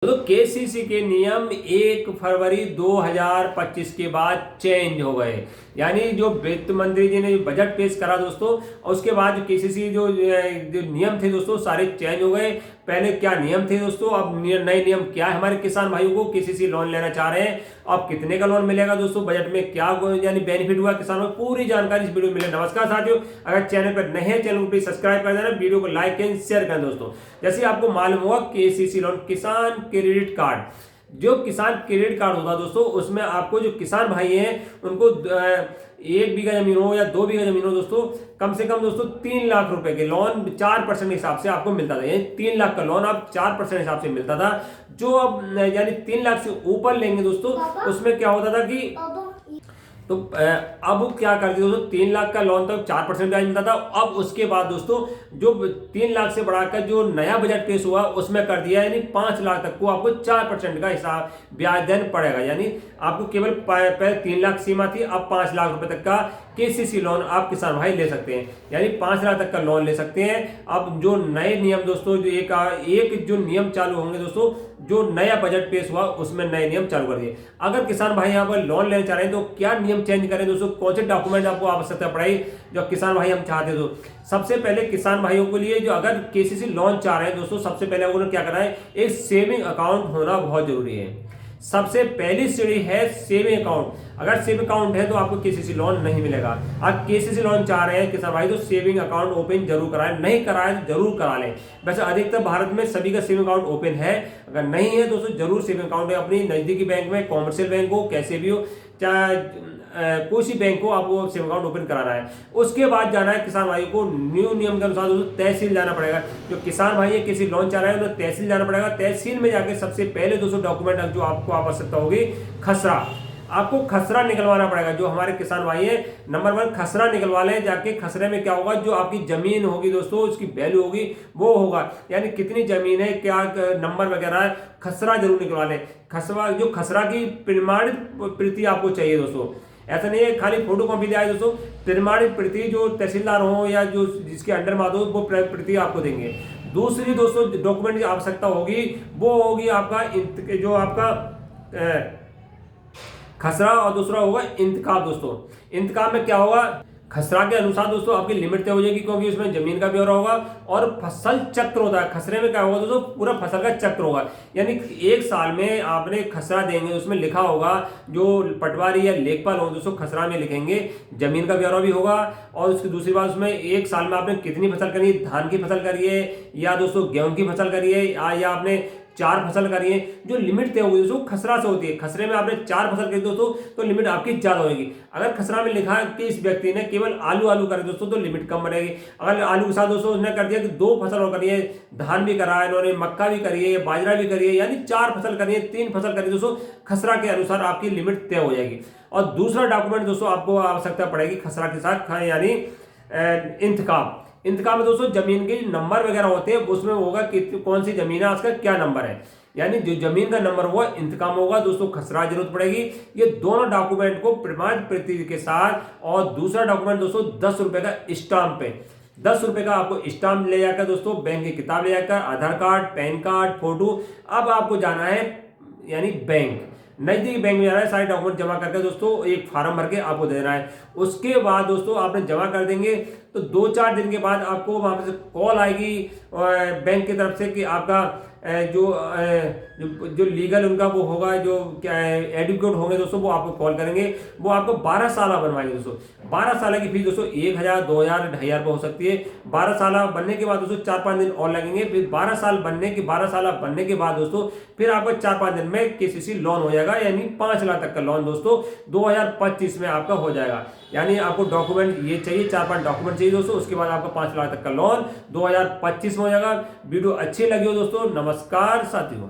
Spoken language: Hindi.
तो केसीसी के नियम 1 फरवरी 2025 के बाद चेंज हो गए। यानी जो वित्त मंत्री जी ने बजट पेश करा दोस्तों, और उसके बाद जो केसीसी जो नियम थे दोस्तों सारे चेंज हो गए। पहले क्या नियम थे दोस्तों, अब नए नियम क्या है हमारे किसान भाइयों को केसीसी लोन लेना चाह रहे हैं, अब कितने का लोन मिलेगा दोस्तों, बजट में क्या यानी बेनिफिट हुआ किसानों को, पूरी जानकारी इस वीडियो में मिले। नमस्कार साथियों, अगर चैनल पर नए हैं चैनल को प्लीज सब्सक्राइब कर देना, वीडियो को लाइक एंड शेयर करें दोस्तों। जैसे आपको मालूम होगा केसीसी लोन किसान क्रेडिट कार्ड, जो किसान क्रेडिट कार्ड होता है दोस्तों, उसमें आपको जो किसान भाई हैं उनको 1 बीघा जमीन हो या 2 बीघा जमीन हो दोस्तों, कम से कम दोस्तों 3 लाख रुपए के लोन 4% हिसाब से आपको मिलता था। यानी 3 लाख का लोन आप 4% हिसाब से मिलता था। जो अब यानी 3 लाख से ऊपर लेंगे दोस्तों, उसमें क्या होता था कि तो अब क्या कर दिया दोस्तों, 3 लाख का लोन तक 4% ब्याज मिलता था। अब उसके बाद दोस्तों जो 3 लाख से बढ़ाकर जो नया बजट पेश हुआ उसमें कर दिया, यानी 5 लाख तक को आपको 4% का हिसाब ब्याज देना पड़ेगा। यानी आपको केवल पहले 3 लाख सीमा थी, अब 5 लाख रुपए तक का केसीसी लोन आप किसान भाई ले सकते हैं, यानी 5 लाख तक का लोन ले सकते हैं। अब जो नए नियम दोस्तों, जो एक जो नियम चालू होंगे दोस्तों, जो नया बजट पेश हुआ उसमें नए नियम चालू कर दिए। अगर किसान भाई यहाँ पर लोन लेना चाह रहे हैं तो क्या नियम चेंज करें दोस्तों, कौन से डॉक्यूमेंट आपको आवश्यकता पड़ेगी जो किसान भाई हम चाहते हैं। तो सबसे पहले किसान भाइयों के लिए जो अगर केसीसी लोन चाह रहे हैं दोस्तों, सबसे पहले उन्हें क्या करना है, एक सेविंग अकाउंट होना बहुत जरूरी है। सबसे पहली सीढ़ी है सेविंग अकाउंट। अगर सेविंग अकाउंट है तो आपको केसीसी लोन नहीं मिलेगा। आप केसीसी लोन चाह रहे हैं किसान भाई तो सेविंग अकाउंट ओपन जरूर कराएं, नहीं कराएं तो जरूर करा लें। वैसे अधिकतर भारत में सभी का सेविंग अकाउंट ओपन है, अगर नहीं है दोस्तों जरूर सेविंग अकाउंट है अपनी नजदीकी बैंक में, कॉमर्शियल बैंक हो कैसे भी हो, चाहे कोई सी बैंक को आपको सेविंग अकाउंट ओपन कराना है। उसके बाद जाना है किसान भाई को न्यू नियम के अनुसार दोस्तों तहसील जाना पड़ेगा। जो किसान भाई है किसी लोन चाह रहे हैं उन्हें तहसील जाना पड़ेगा। तहसील में जाके सबसे पहले दोस्तों डॉक्यूमेंट जो आपको आवश्यकता होगी, खसरा, आपको खसरा निकलवाना पड़ेगा। जो हमारे किसान भाई है नंबर 1 खसरा निकलवा लें जाके। खसरे में क्या होगा, जो आपकी जमीन होगी दोस्तों उसकी वैल्यू होगी वो होगा, यानी कितनी जमीन है, क्या नंबर वगैरह है, खसरा जरूर निकलवा लें। खसरा जो खसरा की प्रमाणित प्रति आपको चाहिए दोस्तों, ऐसा नहीं है खाली फोटो कॉपी दिया है दोस्तों, प्रमाणित प्रति जो तहसीलदार हो या जो जिसके अंडर में हो वो प्रति आपको देंगे। दूसरी दोस्तों डॉक्यूमेंट की आवश्यकता होगी वो होगी आपका जो आपका खसरा, और दूसरा होगा इंतकाम दोस्तों। इंतकाम में क्या होगा, खसरा के अनुसार दोस्तों आपकी लिमिट तय हो जाएगी क्योंकि उसमें जमीन का ब्यौरा होगा, और फसल चक्र होता है। खसरे में क्या होगा दोस्तों, पूरा फसल का चक्र होगा, यानी 1 साल में आपने खसरा देंगे उसमें लिखा होगा, जो पटवारी या लेखपाल हो दोस्तों खसरा में लिखेंगे, जमीन का ब्यौरा भी होगा। और उसकी दूसरी बात, उसमें 1 साल में आपने कितनी फसल करी है, धान की फसल करी है या दोस्तों गेहूं की फसल करी है या आपने 4 फसल करी है, जो लिमिट तय होगी दोस्तों खसरा से होती है। खसरे में आपने 4 फसल करी दोस्तों तो लिमिट आपकी ज्यादा होगी। अगर खसरा में लिखा है कि इस व्यक्ति ने केवल आलू करे दोस्तों तो लिमिट कम बनेगी। अगर आलू के साथ दोस्तों उसने कर दिया कि 2 फसल और करी है, धान भी करा है इन्होंने, मक्का भी करी है, बाजरा भी करी है, यानी 4 फसल करी है, 3 फसल करी दोस्तों, खसरा के अनुसार आपकी लिमिट तय हो जाएगी। और दूसरा डॉक्यूमेंट दोस्तों आपको आवश्यकता पड़ेगी खसरा के साथ, यानी इंतकाम। इंतकाम में दोस्तों जमीन के नंबर वगैरह होते हैं, उसमें होगा कि कौन सी जमीन है उसका क्या नंबर है, यानी जो जमीन का नंबर हुआ इंतकाम होगा दोस्तों, खसरा जरूरत पड़ेगी। ये दोनों डॉक्यूमेंट को प्रमाण प्रति के साथ, और दूसरा डॉक्यूमेंट दोस्तों 10 रुपए का स्टाम्प पे, 10 रुपए का आपको स्टाम्प ले जाकर दोस्तों, बैंक की किताब ले जाकर, आधार कार्ड, पैन कार्ड, फोटो। अब आपको जाना है यानी बैंक, नजदीकी बैंक में जाना है, सारे डॉक्यूमेंट जमा करके दोस्तों एक फार्म भर के आपको देना है। उसके बाद दोस्तों आपने जमा कर देंगे तो 2-4 दिन के बाद आपको वहां से कॉल आएगी बैंक की तरफ से कि आपका जो लीगल उनका वो होगा, जो क्या एडवोकेट होंगे दोस्तों, वो आपको कॉल करेंगे, वो आपको 12 साल बनवाएंगे दोस्तों। 12 साल की फीस दोस्तों 1000, 2000, 2500 हो सकती है। 12 साल बनने के बाद दोस्तों 4-5 दिन और लगेंगे, फिर 12 साल बनने के बाद दोस्तों फिर आपको 4-5 दिन में केसीसी लोन हो जाएगा, यानी 5 लाख तक का लोन दोस्तों 2025 में आपका हो जाएगा। यानी आपको डॉक्यूमेंट ये चाहिए, 4-5 डॉक्यूमेंट चाहिए दोस्तों, उसके बाद आपका 5 लाख तक का लोन 2025 में हो जाएगा। वीडियो अच्छी लगी हो दोस्तों, नमस्कार साथियों।